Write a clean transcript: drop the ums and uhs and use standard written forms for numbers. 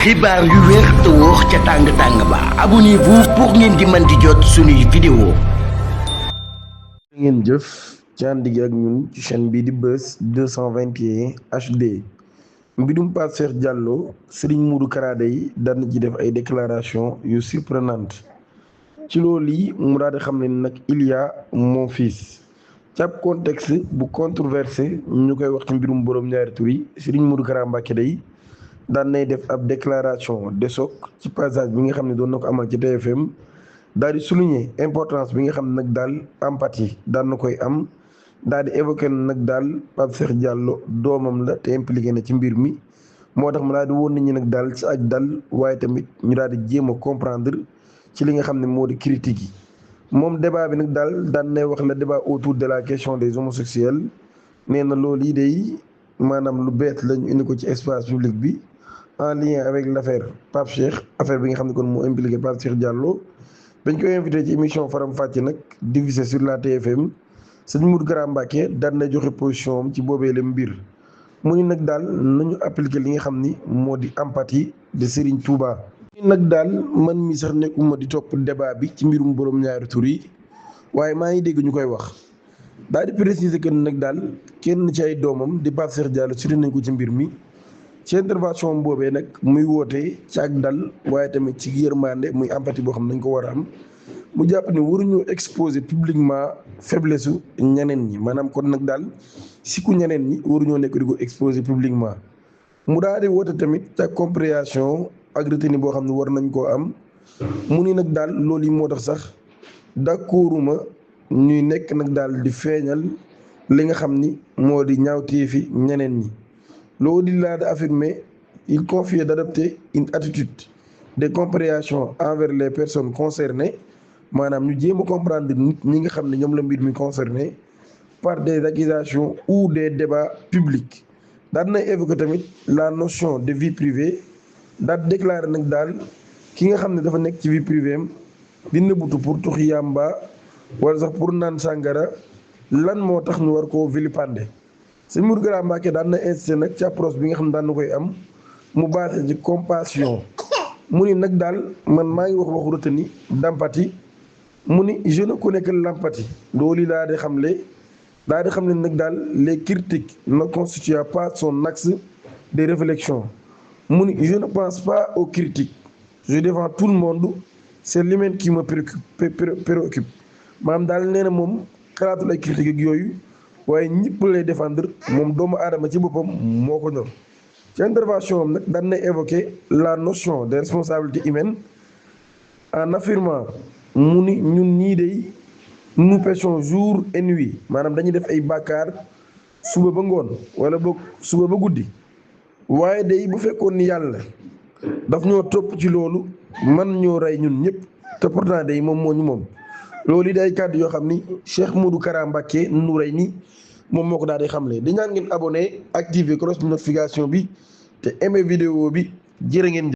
xibaar yu wér te wóor ca tàng-tàng ba abonnez-vous pour ngeen di mën di jot suñuy vidéo. ngeen jëf ci ànd gi ak ñun ci chaîne bii di Buzz 221 HD. mbirum Pape Cheikh Diallo Serigne Modou Kara yi daan na ci def ay déclaration yu surprenante ci loolu yi mu daal di xam ne nag il y a mon fils ci ab contexte bu controversé ñu koy wax ci mbirum borom ñaari tur yi Serigne Modou Kara Mbacké day daan nay def ab déclaration de choc ci passage bi nga xam ne doon na ko amal ci TFM daal di souligner importance bi nga xam ne nag daal empathie daan na koy am daal di évoqué nag daal Pape Cheikh Diallo doomam la te impliqué na ci mbir mi moo tax mu daal di woon nit ñi nag daal ci ak dal waaye tamit ñu daal di jéem a comprendre ci li nga xam ne moo di critique yi. moom débat bi nag daal daan nay wax la débat autour de la question des homosexuels nee na loolu yi day maanaam lu bees la ñu indi ko ci espace public bi. en lien avec l'affaire Pape Cheikh affaire bi nga xam ne kon moo impliqué Pape Cheikh Diallo dañ koy invité ci émission Faram Facce nag diffusée sur la TFM sëñ Modou Kara Mbacké daan na joxe position am ci boobee la mbir mu ni nag daal nañu appliqué li nga xam ni moo di empathie de Serigne Touba. nag daal man mi sax nekkuma di topp débat bi ci mbirum borom ñaari tur yi waaye maa ngi dégg ñu koy wax daal di préciser que nag daal kenn ci ay doomam di Pape Cheikh Diallo suri nañ ko ci mbir mi. ci intervention boobee nag muy woote ci ak dal waaye tamit ci yërmande muy empathie boo xam ne dañ ko war a am mu jàpp ni waruñoo exposer publiquement faiblesse su ñeneen ñi maanaam kon nag daal siku ñeneen ñi waruñoo nekk di ko exposer publiquement mu daal di woote tamit ci ak compréhension ak retenue boo xam ne war nañ koo am mu ni nag daal loolu yi moo tax sax d'accorduma ñuy nekk nag daal di feeñal li nga xam ni moo di ñaawteefi ñeneen ñi. Au-delà d'affirmer, il confie d'adopter une attitude de compréhension envers les personnes concernées maanaam ñu jéem a comprendre nit ñi nga xam ne ñoom la mbir mi concerné par des accusations ou des débats publics daal na évoquer tamit la notion de vie privée daal déclarer nag daal ki nga xam ne dafa nekk ci vie privée am di nëbbutu pour tux yàmba wala sax pour naan sàngara lan moo tax ñu war koo vilipender. sëñ Modou Kara Mbacké daan na insisté nag ci approche bi nga xam ne daan na koy am mu basé ci compassion mu ni nag daal man maa ngi wax waxu retenue d'empathie mu ni je ne connais que l'empathie loolu daa di xamle nag daal les critiques ne constituent pas son axe de réflexion mu ni je ne pense pas aux critiques je défends tout le monde c'est l'humain qui me préoccupe maanaam daal nee na moom xalaatul ay critiques ak yooyu waaye ñëpp lay défendre moom doomu aadama ci boppam moo ko ñor ci intervention am nag daan na évoquer la notion de responsabilité humaine en affirmant mu ni ñun ñii day nous péchons jour et nuit maanaam dañuy def ay bàkkaar suba ba ngoon wala boog suba ba guddi waaye day bu fekkoon ni yàlla daf ñoo topp ci loolu man ñoo rey ñun ñëpp te pourtant day moom moo ñu moom loolu yi day kàddu yoo xam ni Cheikh Modou Kara Mbacké Noreyni moom moo ko daal di xamle di ñaan ngeen abonné activer cloche de notification bi te aimé vidéo bi jërë ngeen